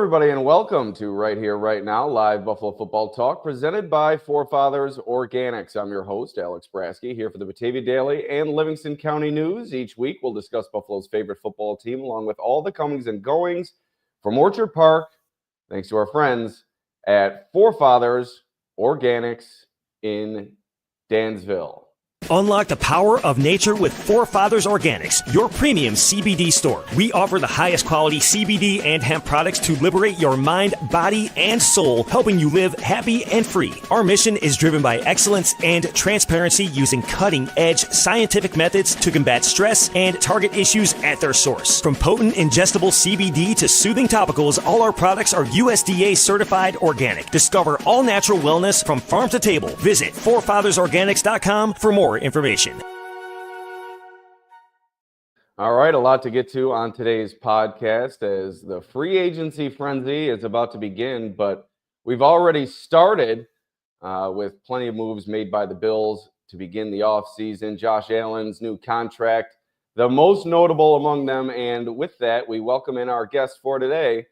everybody, and welcome to Right Here, Right Now, live Buffalo football talk presented by Forefathers Organics. I'm your host, Alex Brasky, here for the Batavia Daily and Livingston County News. Each week, we'll discuss Buffalo's favorite football team, along with all the comings and goings from Orchard Park, thanks to our friends at Forefathers Organics in Dansville. Unlock the power of nature with Forefathers Organics, your premium CBD store. We offer the highest quality CBD and hemp products to liberate your mind, body, and soul, helping you live happy and free. Our mission is driven by excellence and transparency using cutting-edge scientific methods to combat stress and target issues at their source. From potent ingestible CBD to soothing topicals, all our products are USDA certified organic. Discover all natural wellness from farm to table. Visit forefathersorganics.com for more information. All right, a lot to get to on today's podcast as the free agency frenzy is about to begin, but we've already started with plenty of moves made by the Bills to begin the offseason. Josh Allen's new contract, the most notable among them, and with that, we welcome in our guest for today,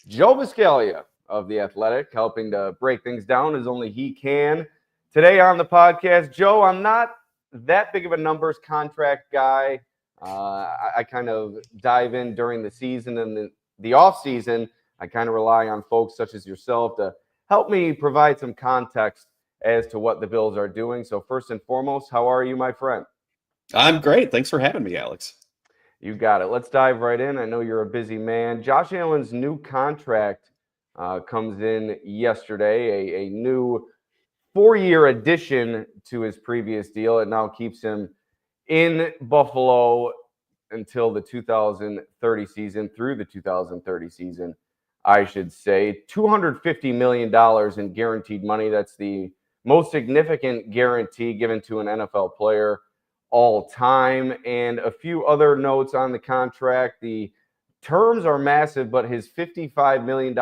Joe Buscaglia of The Athletic, helping to break things down as only he can. Today on the podcast, Joe, I'm not that big of a numbers contract guy. I kind of dive in during the season, and the off season, I kind of rely on folks such as yourself to help me provide some context as to what the Bills are doing. So first and foremost, how are you, my friend? I'm great. Thanks for having me, Alex. You got it. Let's dive right in. I know you're a busy man. Josh Allen's new contract comes in yesterday, a new 4-year addition to his previous deal. It now keeps him in Buffalo until the 2030 season, through the 2030 season, I should say. $250 million in guaranteed money. That's the most significant guarantee given to an NFL player all time. And a few other notes on the contract. The terms are massive, but his $55 million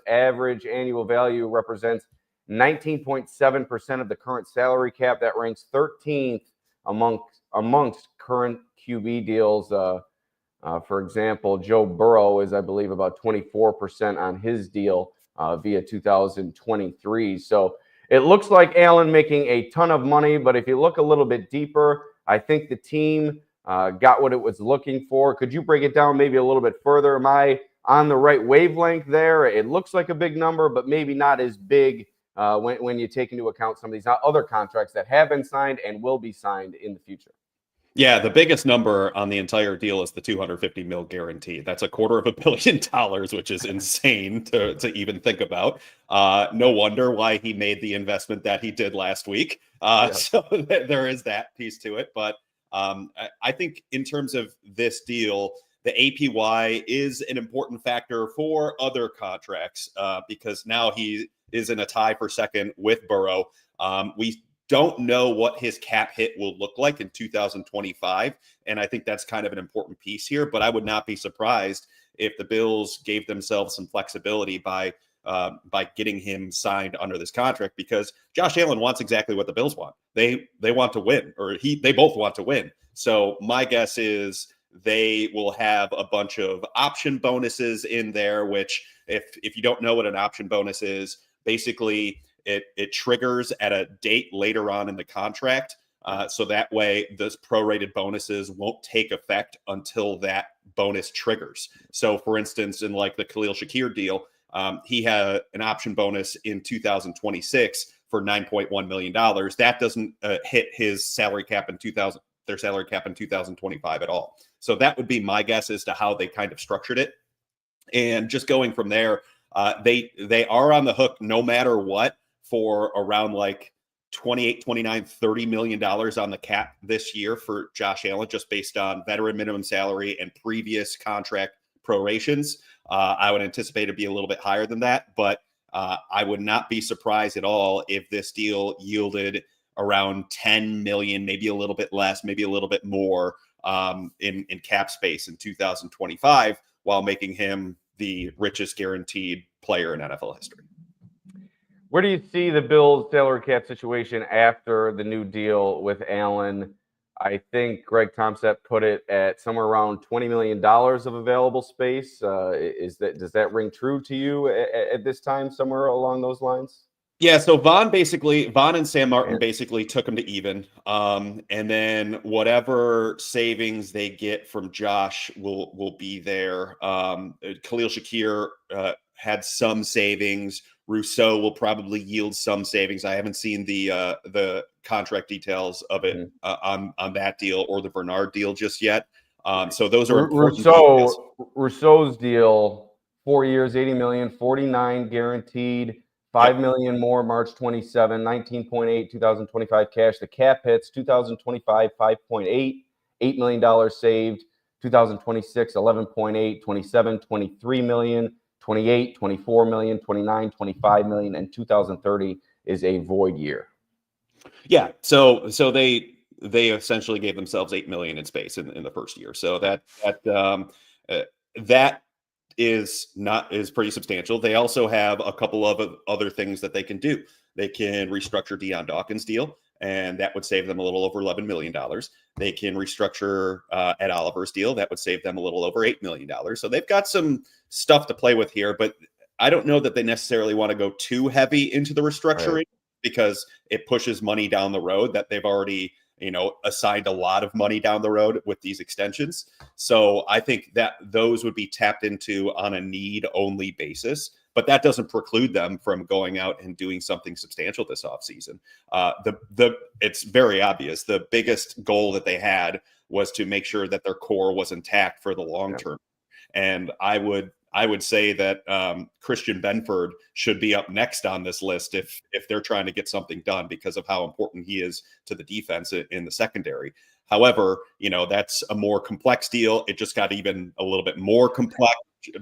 average annual value represents 19.7% of the current salary cap. That ranks 13th amongst current QB deals. For example, Joe Burrow is, I believe, about 24% on his deal via 2023. So it looks like Allen making a ton of money, but if you look a little bit deeper, I think the team got what it was looking for. Could you break it down maybe a little bit further? Am I on the right wavelength there? It looks like a big number, but maybe not as big when you take into account some of these other contracts that have been signed and will be signed in the future. Yeah, the biggest number on the entire deal is the $250 million guarantee. That's $250 million, which is insane to even think about. No wonder why he made the investment that he did last week. So there is that piece to it. But I think in terms of this deal, the APY is an important factor for other contracts because now he is in a tie for second with Burrow. We don't know what his cap hit will look like in 2025. And I think that's kind of an important piece here, but I would not be surprised if the Bills gave themselves some flexibility by getting him signed under this contract, because Josh Allen wants exactly what the Bills want. They want to win, or they both want to win. So my guess is they will have a bunch of option bonuses in there, which if you don't know what an option bonus is, basically it triggers at a date later on in the contract. So that way those prorated bonuses won't take effect until that bonus triggers. So for instance, in like the Khalil Shakir deal, he had an option bonus in 2026 for $9.1 million. That doesn't hit his salary cap in their salary cap in 2025 at all. So that would be my guess as to how they kind of structured it. And just going from there, they are on the hook no matter what for around like 28, 29, $30 million on the cap this year for Josh Allen, just based on veteran minimum salary and previous contract prorations. I would anticipate it to be a little bit higher than that, but I would not be surprised at all if this deal yielded around 10 million, maybe a little bit less, maybe a little bit more in cap space in 2025, while making him the richest guaranteed player in NFL history. Where do you see the Bills' salary cap situation after the new deal with Allen? I think Greg Tomczak put it at somewhere around $20 million of available space. Does that ring true to you at this time, somewhere along those lines? Yeah, so Vaughn and Sam Martin basically took him to even. And then whatever savings they get from Josh will be there. Khalil Shakir had some savings. Rousseau will probably yield some savings. I haven't seen the contract details of it on that deal or the Bernard deal just yet. So those are important details. Rousseau's deal, 4 years, 80 million, 49 guaranteed. 5 million more March 27, 19.8, 2025 cash. The cap hits 2025, 5.8, $8 million saved. 2026, 11.8, 27, 23 million, 28, 24 million, 29, 25 million, and 2030 is a void year. Yeah. So they essentially gave themselves 8 million in space in the first year. So that is pretty substantial. They also have a couple of other things that they can do. They can restructure Dion Dawkins' deal, and that would save them a little over $11 million. They can restructure Ed Oliver's deal. That would save them a little over $8 million. So they've got some stuff to play with here, but I don't know that they necessarily want to go too heavy into the restructuring because it pushes money down the road that they've already assigned a lot of money down the road with these extensions. So I think that those would be tapped into on a need-only basis, but that doesn't preclude them from going out and doing something substantial this offseason. It's very obvious. The biggest goal that they had was to make sure that their core was intact for the long term. And I would say that Christian Benford should be up next on this list if they're trying to get something done because of how important he is to the defense in the secondary. However, that's a more complex deal. It just got even a little bit more complex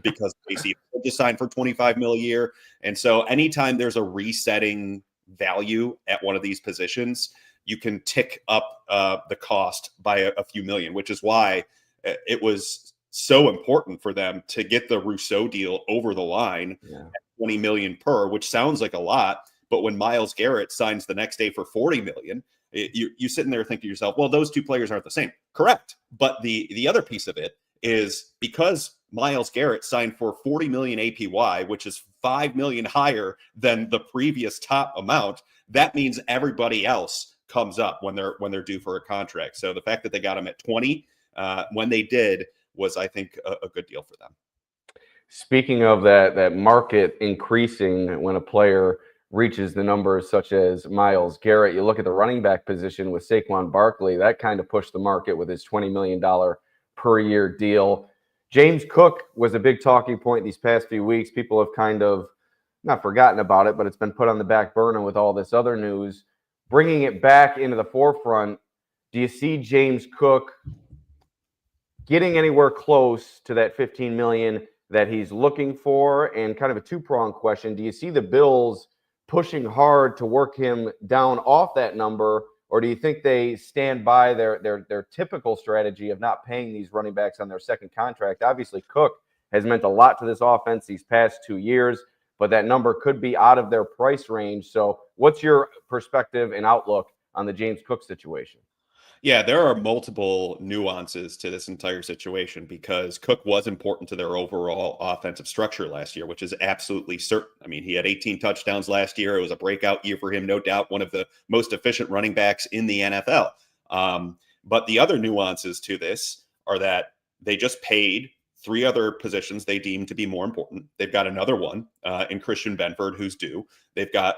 because AC just signed for $25 million a year. And so anytime there's a resetting value at one of these positions, you can tick up the cost by a few million, which is why it was so important for them to get the Rousseau deal over the line at $20 million per, which sounds like a lot. But when Myles Garrett signs the next day for $40 million, you sitting there thinking to yourself, well, those two players aren't the same. Correct. But the other piece of it is because Myles Garrett signed for $40 million APY, which is $5 million higher than the previous top amount. That means everybody else comes up when they're due for a contract. So the fact that they got him at 20 when they did was, I think, a good deal for them. Speaking of that market increasing when a player reaches the numbers such as Myles Garrett, you look at the running back position with Saquon Barkley, that kind of pushed the market with his $20 million per year deal. James Cook was a big talking point these past few weeks. People have kind of not forgotten about it, but it's been put on the back burner with all this other news. Bringing it back into the forefront, do you see James Cook getting anywhere close to that $15 million that he's looking for? And kind of a two-pronged question, do you see the Bills pushing hard to work him down off that number, or do you think they stand by their typical strategy of not paying these running backs on their second contract? Obviously, Cook has meant a lot to this offense these past 2 years, but that number could be out of their price range. So what's your perspective and outlook on the James Cook situation? Yeah, there are multiple nuances to this entire situation because Cook was important to their overall offensive structure last year, which is absolutely certain. I mean, he had 18 touchdowns last year. It was a breakout year for him, no doubt, one of the most efficient running backs in the NFL. But the other nuances to this are that they just paid 3 other positions they deemed to be more important. They've got another one in Christian Benford, who's due. They've got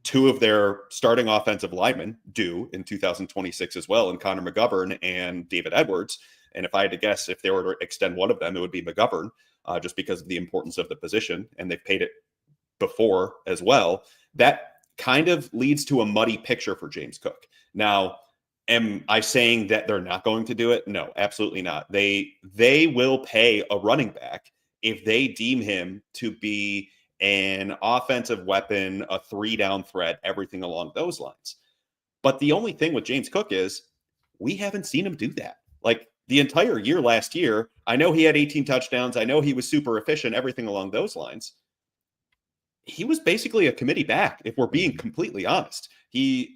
2 of their starting offensive linemen due in 2026 as well, in Connor McGovern and David Edwards. And if I had to guess, if they were to extend one of them, it would be McGovern, just because of the importance of the position. And they've paid it before as well. That kind of leads to a muddy picture for James Cook. Now, am I saying that they're not going to do it? No, absolutely not. They will pay a running back if they deem him to be an offensive weapon, a 3-down threat, everything along those lines. But the only thing with James Cook is we haven't seen him do that. Like the entire year last year, I know he had 18 touchdowns. I know he was super efficient, everything along those lines. He was basically a committee back, if we're being completely honest. He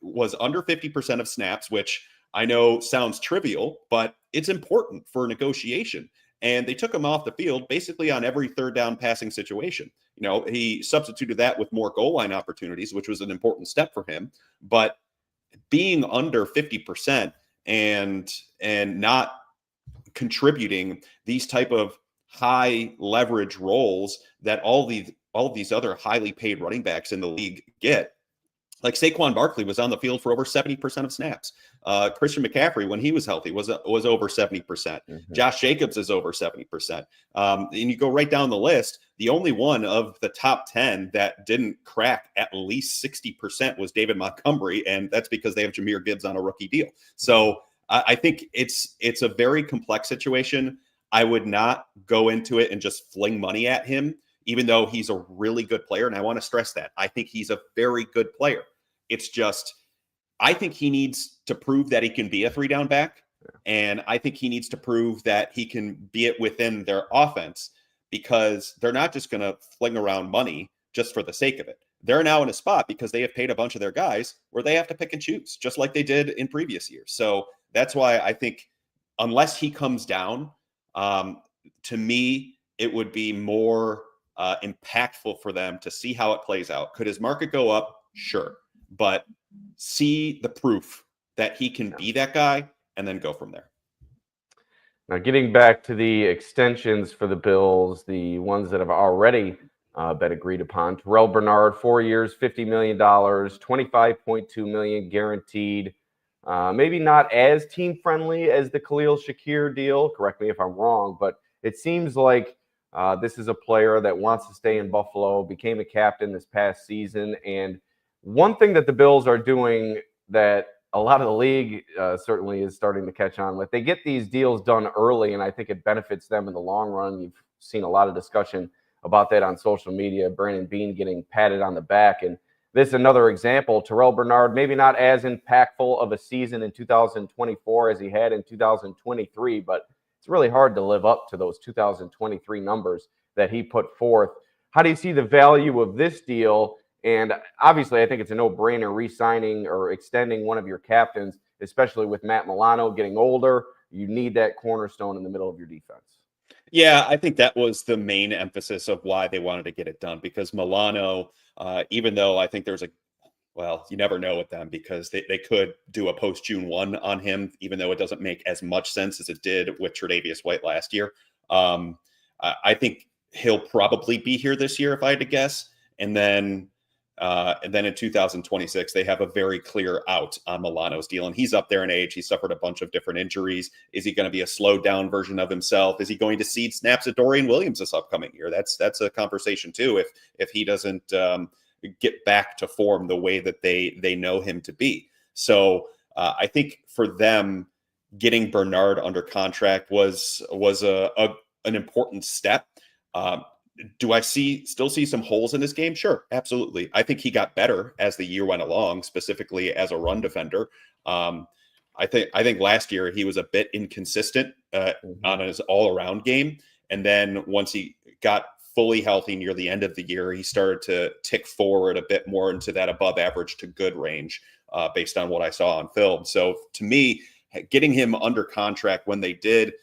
was under 50% of snaps, which I know sounds trivial, but it's important for negotiation. And they took him off the field basically on every third down passing situation. He substituted that with more goal line opportunities, which was an important step for him. But being under 50% and not contributing these type of high leverage roles that all of these other highly paid running backs in the league get. Like Saquon Barkley was on the field for over 70% of snaps. Christian McCaffrey, when he was healthy, was over 70%. Mm-hmm. Josh Jacobs is over 70%. And you go right down the list. The only one of the top 10 that didn't crack at least 60% was David Montgomery, and that's because they have Jahmyr Gibbs on a rookie deal. So I think it's a very complex situation. I would not go into it and just fling money at him, even though he's a really good player. And I want to stress that. I think he's a very good player. It's just, I think he needs to prove that he can be a 3-down back. And I think he needs to prove that he can be it within their offense, because they're not just going to fling around money just for the sake of it. They're now in a spot because they have paid a bunch of their guys where they have to pick and choose, just like they did in previous years. So that's why I think unless he comes down, to me, it would be more impactful for them to see how it plays out. Could his market go up? Sure. But see the proof that he can be that guy and then go from there. Now, getting back to the extensions for the Bills, the ones that have already been agreed upon. Terrell Bernard, 4 years, $50 million, $25.2 million guaranteed. Maybe not as team-friendly as the Khalil Shakir deal. Correct me if I'm wrong, but it seems like this is a player that wants to stay in Buffalo, became a captain this past season. And one thing that the Bills are doing that a lot of the league certainly is starting to catch on with, they get these deals done early, and I think it benefits them in the long run. You've seen a lot of discussion about that on social media, Brandon Beane getting patted on the back. And this is another example. Terrell Bernard, maybe not as impactful of a season in 2024 as he had in 2023, but it's really hard to live up to those 2023 numbers that he put forth. How do you see the value of this deal? And obviously, I think it's a no-brainer re-signing or extending one of your captains, especially with Matt Milano getting older. You need that cornerstone in the middle of your defense. Yeah, I think that was the main emphasis of why they wanted to get it done, because Milano, even though I think there's you never know with them, because they could do a post-June 1 on him, even though it doesn't make as much sense as it did with Tre'Davious White last year. I think he'll probably be here this year, if I had to guess. And then in 2026, they have a very clear out on Milano's deal. And he's up there in age. He suffered a bunch of different injuries. Is he going to be a slowed down version of himself? Is he going to cede snaps at Dorian Williams this upcoming year? That's a conversation too, if he doesn't get back to form the way that they know him to be. So I think for them, getting Bernard under contract was an important step. Do I still see some holes in his game? Sure, absolutely. I think he got better as the year went along, specifically as a run defender. I think last year he was a bit inconsistent on his all-around game. And then once he got fully healthy near the end of the year, he started to tick forward a bit more into that above average to good range based on what I saw on film. So to me, getting him under contract when they did,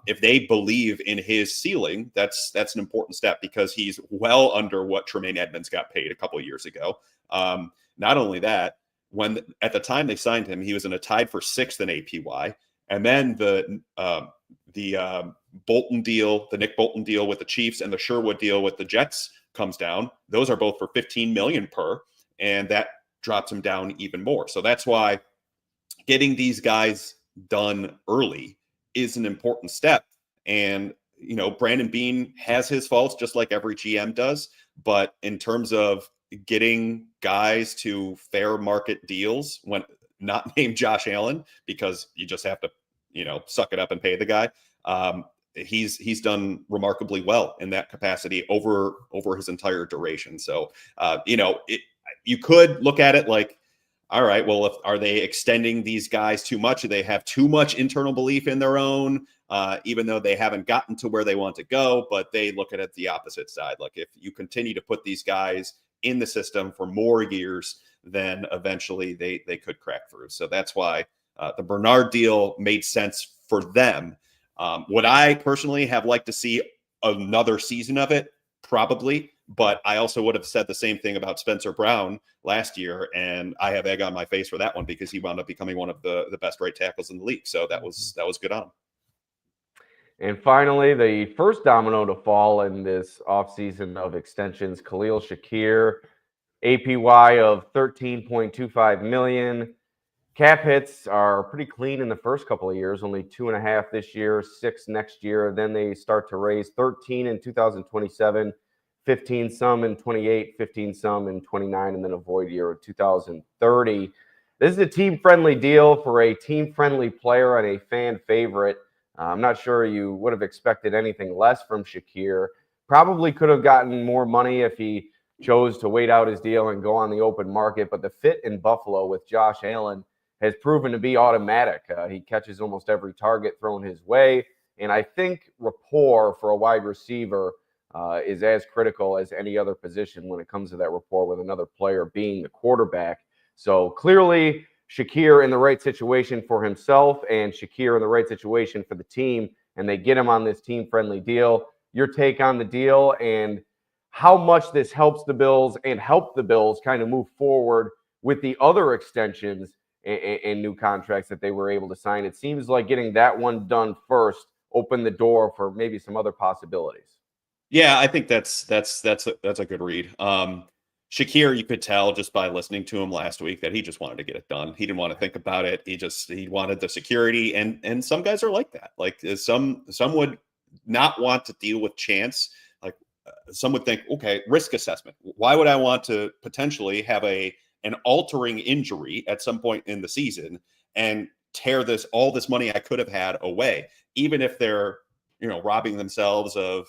if they believe in his ceiling, that's an important step, because he's well under what Tremaine Edmonds got paid a couple of years ago. Not only that, when at the time they signed him, he was in a tied for 6th in APY, and then the Bolton deal, the Nick Bolton deal with the Chiefs, and the Sherwood deal with the Jets comes down. Those are both for $15 million per, and that drops him down even more. So that's why getting these guys done early is an important step. And, Brandon Beane has his faults, just like every GM does. But in terms of getting guys to fair market deals, when not named Josh Allen, because you just have to, suck it up and pay the guy. He's done remarkably well in that capacity over his entire duration. So, you could look at it like, all right, well, are they extending these guys too much? Do they have too much internal belief in their own, even though they haven't gotten to where they want to go? But they look at it the opposite side. Like, if you continue to put these guys in the system for more years, then eventually they could crack through. So that's why The Bernard deal made sense for them. Would I personally have liked to see another season of it? Probably, but I also would have said the same thing about Spencer Brown last year, and I have egg on my face for that one because he wound up becoming one of the best right tackles in the league. So that was good on him. And finally, the first domino to fall in this offseason of extensions, Khalil Shakir, APY of $13.25 million. Cap hits are pretty clean in the first couple of years, only 2.5 this year, 6 next year. Then they start to raise 13 in 2027, 15 some in 28, 15 some in 29, and then a void year of 2030. This is a team-friendly deal for a team-friendly player and a fan favorite. I'm not sure you would have expected anything less from Shakir. Probably could have gotten more money if he chose to wait out his deal and go on the open market, but the fit in Buffalo with Josh Allen has proven to be automatic. He catches almost every target thrown his way, and I think rapport for a wide receiver is as critical as any other position when it comes to that rapport with another player being the quarterback. So clearly, Shakir in the right situation for himself and Shakir in the right situation for the team, and they get him on this team-friendly deal. Your take on the deal and how much this helps the Bills and help the Bills kind of move forward with the other extensions and new contracts that they were able to sign. It seems like getting that one done first opened the door for maybe some other possibilities. Yeah, I think that's a good read. Shakir, you could tell just by listening to him last week that he just wanted to get it done. He didn't want to think about it. He wanted the security, and some guys are like that. Like some would not want to deal with chance. Like some would think, okay, risk assessment. Why would I want to potentially have an altering injury at some point in the season and tear all this money I could have had away, even if they're, robbing themselves of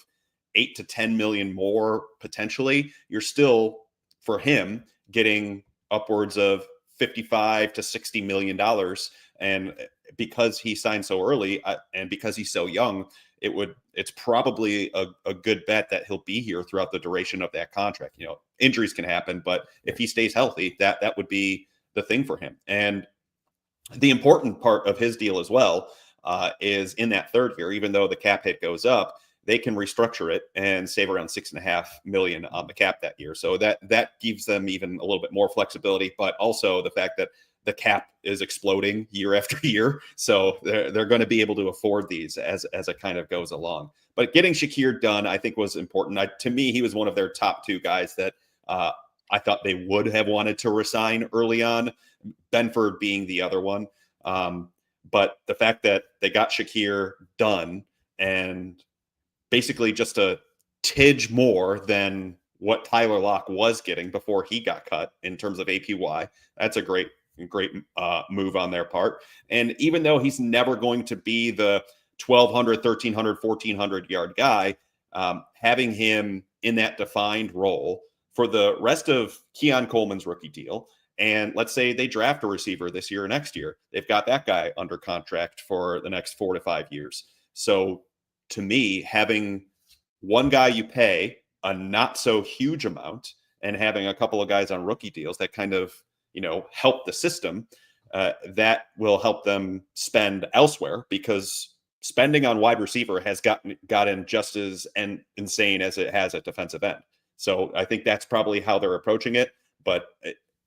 8 to 10 million more potentially? You're still, for him, getting upwards of 55 to 60 million dollars, and because he signed so early and because he's so young, it's probably a good bet that he'll be here throughout the duration of that contract. Injuries can happen, but if he stays healthy, that would be the thing for him. And the important part of his deal as well is in that third year, even though the cap hit goes up, they can restructure it and save around $6.5 million on the cap that year. So that gives them even a little bit more flexibility, but also the fact that the cap is exploding year after year. So they're going to be able to afford these as it kind of goes along. But getting Shakir done, I think, was important. To me, he was one of their top 2 guys that I thought they would have wanted to resign early on, Benford being the other one. But the fact that they got Shakir done and basically just a tidge more than what Tyler Lock was getting before he got cut in terms of APY, that's a great move on their part. And even though he's never going to be the 1,200, 1,300, 1,400 yard guy, having him in that defined role for the rest of Keon Coleman's rookie deal, and let's say they draft a receiver this year or next year, they've got that guy under contract for the next 4 to 5 years. So to me, having one guy you pay a not so huge amount and having a couple of guys on rookie deals that kind of help the system, that will help them spend elsewhere, because spending on wide receiver has gotten just as insane as it has at defensive end. So I think that's probably how they're approaching it. But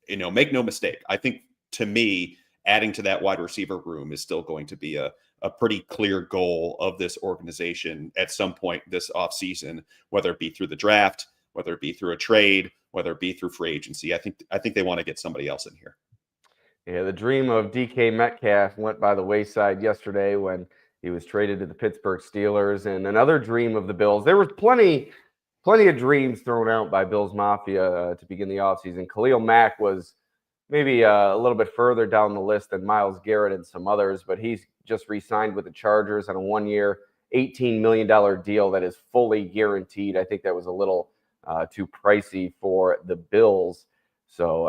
make no mistake, I think, to me, adding to that wide receiver room is still going to be a pretty clear goal of this organization at some point this offseason, whether it be through the draft, whether it be through a trade, whether it be through free agency. I think they want to get somebody else in here. Yeah, the dream of DK Metcalf went by the wayside yesterday when he was traded to the Pittsburgh Steelers. And another dream of the Bills, there was plenty of dreams thrown out by Bills Mafia to begin the offseason. Khalil Mack was maybe a little bit further down the list than Myles Garrett and some others, but he's just re-signed with the Chargers on a 1-year, $18 million deal that is fully guaranteed. I think that was a little too pricey for the Bills. So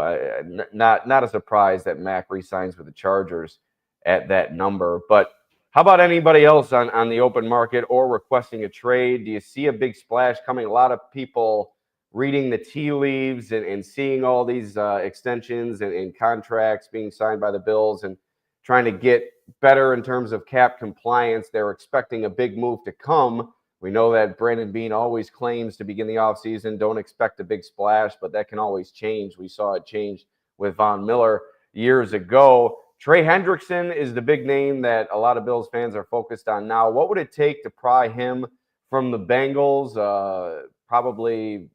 not a surprise that Mack re-signs with the Chargers at that number. But how about anybody else on the open market or requesting a trade? Do you see a big splash coming? A lot of people reading the tea leaves and seeing all these extensions and contracts being signed by the Bills. And trying to get better in terms of cap compliance. They're expecting a big move to come. We know that Brandon Beane always claims to begin the offseason, don't expect a big splash, but that can always change. We saw it change with Von Miller years ago. Trey Hendrickson is the big name that a lot of Bills fans are focused on now. What would it take to pry him from the Bengals? Probably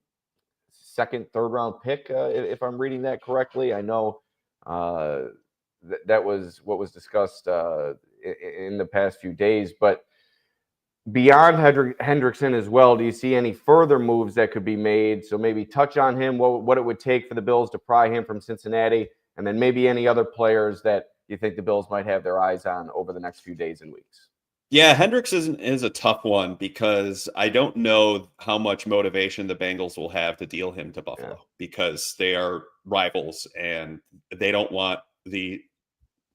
second, third round pick, if I'm reading that correctly. I know that was what was discussed in the past few days, but beyond Hendrickson as well, do you see any further moves that could be made? So maybe touch on him, what it would take for the Bills to pry him from Cincinnati, and then maybe any other players that you think the Bills might have their eyes on over the next few days and weeks. Yeah, Hendrickson is a tough one because I don't know how much motivation the Bengals will have to deal him to Buffalo because they are rivals and they don't want the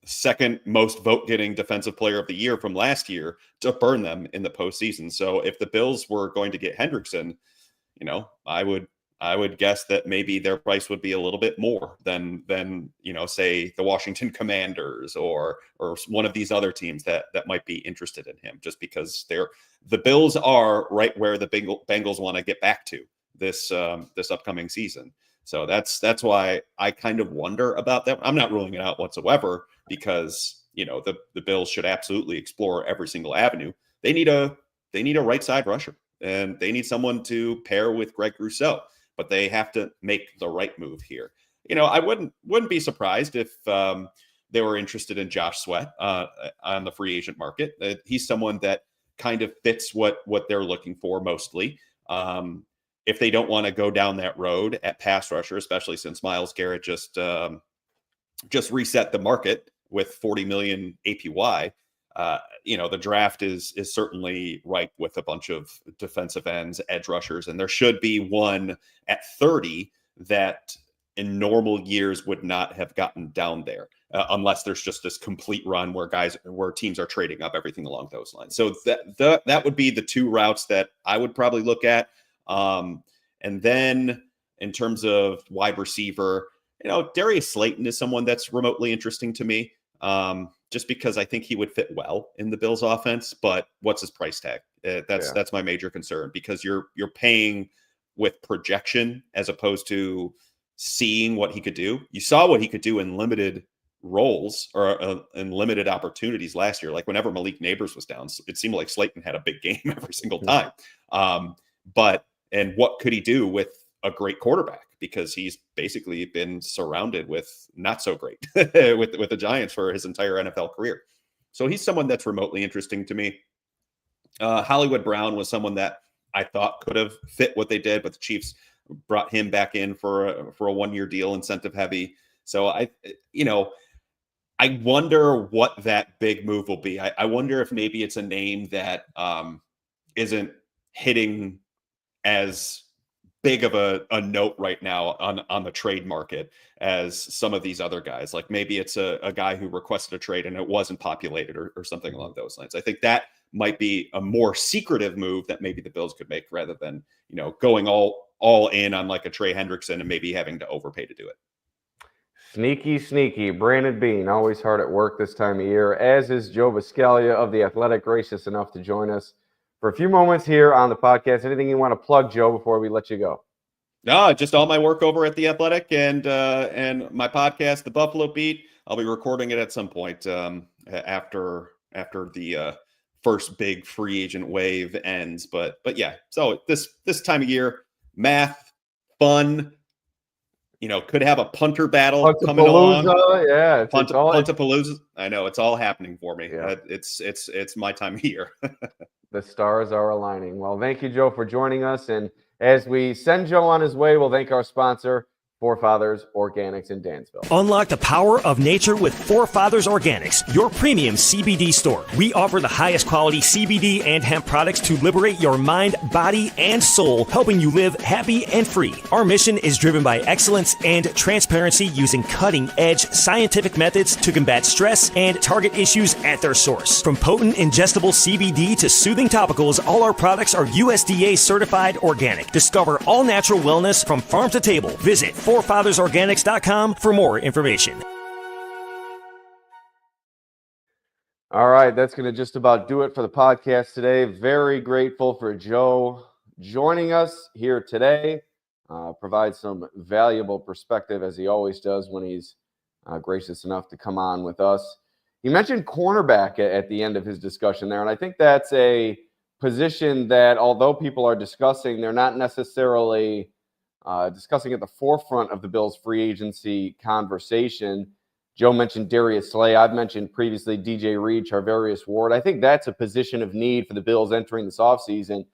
second most vote-getting defensive player of the year from last year to burn them in the postseason. So if the Bills were going to get Hendrickson, I would guess that maybe their price would be a little bit more than say the Washington Commanders or one of these other teams that might be interested in him, just because the Bills are right where the Bengals want to get back to this upcoming season. So that's why I kind of wonder about that. I'm not ruling it out whatsoever because, the Bills should absolutely explore every single avenue. They need a right side rusher and they need someone to pair with Greg Rousseau, but they have to make the right move here. I wouldn't be surprised if they were interested in Josh Sweat on the free agent market. He's someone that kind of fits what they're looking for mostly. If they don't want to go down that road at pass rusher, especially since Myles Garrett just reset the market with $40 million APY, the draft is certainly ripe with a bunch of defensive ends, edge rushers, and there should be one at 30 that in normal years would not have gotten down there unless there's just this complete run where teams are trading up, everything along those lines. So that would be the two routes that I would probably look at. And then in terms of wide receiver, Darius Slayton is someone that's remotely interesting to me. Just because I think he would fit well in the Bills offense, but what's his price tag? That's my major concern because you're paying with projection as opposed to seeing what he could do. You saw what he could do in limited roles or in limited opportunities last year. Like whenever Malik Neighbors was down, it seemed like Slayton had a big game every single time. And what could he do with a great quarterback? Because he's basically been surrounded with not so great with the Giants for his entire NFL career. So he's someone that's remotely interesting to me. Hollywood Brown was someone that I thought could have fit what they did, but the Chiefs brought him back in for a 1-year deal, incentive heavy. So I wonder what that big move will be. I wonder if maybe it's a name that isn't hitting as big of a note right now on the trade market as some of these other guys. Like maybe it's a guy who requested a trade and it wasn't populated or something along those lines. I think that might be a more secretive move that maybe the Bills could make rather than, going all in on like a Trey Hendrickson and maybe having to overpay to do it. Sneaky. Brandon Beane, always hard at work this time of year, as is Joe Buscaglia of The Athletic, gracious enough to join us for a few moments here on the podcast. Anything you want to plug, Joe, before we let you go? No, just all my work over at The Athletic and my podcast, The Buffalo Beat. I'll be recording it at some point after the first big free agent wave ends. But yeah, so this time of year, math, fun, could have a punter battle coming along. Yeah, Puntapalooza. I know it's all happening for me. Yeah. It's my time of year. The stars are aligning. Well, thank you, Joe, for joining us. And as we send Joe on his way, we'll thank our sponsor, Forefathers Organics in Dansville. Unlock the power of nature with Forefathers Organics, your premium CBD store. We offer the highest quality CBD and hemp products to liberate your mind, body, and soul, helping you live happy and free. Our mission is driven by excellence and transparency using cutting-edge scientific methods to combat stress and target issues at their source. From potent ingestible CBD to soothing topicals, all our products are USDA certified organic. Discover all natural wellness from farm to table. Visit forefathersorganics.com for more information. All right, that's going to just about do it for the podcast today. Very grateful for Joe joining us here today. Provide some valuable perspective, as he always does when he's gracious enough to come on with us. He mentioned cornerback at the end of his discussion there, and I think that's a position that, although people are discussing, they're not necessarily discussing at the forefront of the Bills' free agency conversation. Joe mentioned Darius Slay. I've mentioned previously DJ Reed, Charvarius Ward. I think that's a position of need for the Bills entering this offseason.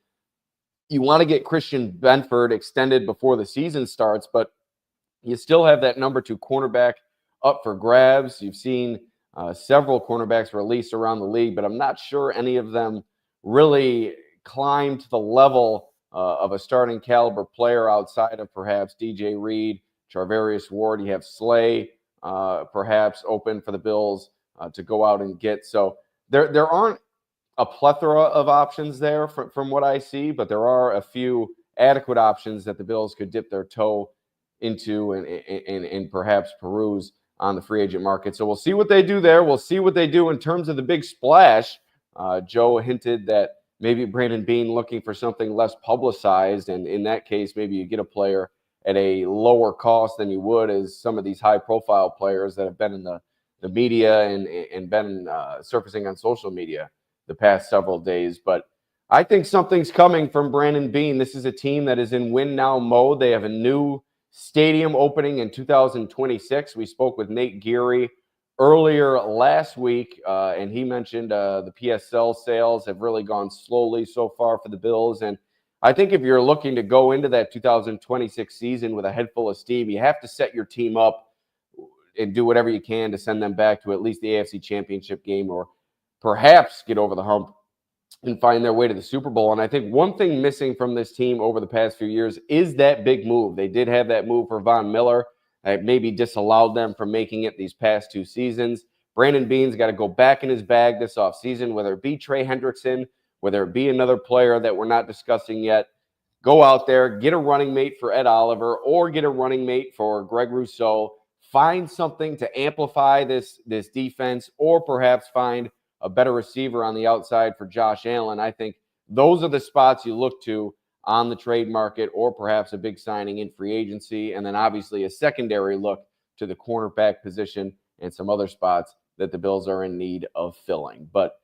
You want to get Christian Benford extended before the season starts, but you still have that number 2 cornerback up for grabs. You've seen several cornerbacks released around the league, but I'm not sure any of them really climb to the level of a starting caliber player outside of perhaps DJ Reed, Charvarius Ward. You have Slay perhaps open for the Bills to go out and get. So there aren't a plethora of options there from what I see, but there are a few adequate options that the Bills could dip their toe into and perhaps peruse on the free agent market. So we'll see what they do there. We'll see what they do in terms of the big splash. Joe hinted that maybe Brandon Beane looking for something less publicized, and in that case, maybe you get a player at a lower cost than you would as some of these high-profile players that have been in the media and been surfacing on social media the past several days. But I think something's coming from Brandon Beane. This is a team that is in win-now mode. They have a new stadium opening in 2026. We spoke with Nate Geary earlier last week, and he mentioned the PSL sales have really gone slowly so far for the Bills. And I think if you're looking to go into that 2026 season with a head full of steam, you have to set your team up and do whatever you can to send them back to at least the AFC Championship game, or perhaps get over the hump and find their way to the Super Bowl. And I think one thing missing from this team over the past few years is that big move. They did have that move for Von Miller. It maybe disallowed them from making it these past 2 seasons. Brandon Beane's got to go back in his bag this offseason, whether it be Trey Hendrickson, whether it be another player that we're not discussing yet. Go out there, get a running mate for Ed Oliver, or get a running mate for Greg Rousseau. Find something to amplify this defense, or perhaps find a better receiver on the outside for Josh Allen. I think those are the spots you look to on the trade market, or perhaps a big signing in free agency. And then obviously a secondary look to the cornerback position and some other spots that the Bills are in need of filling. But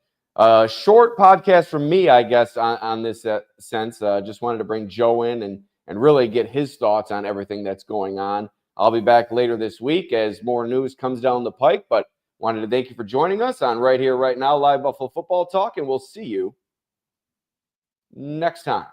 short podcast from me, I guess, on this sense. Just wanted to bring Joe in and really get his thoughts on everything that's going on. I'll be back later this week as more news comes down the pike, but wanted to thank you for joining us on Right Here, Right Now, Live Buffalo Football Talk, and we'll see you next time.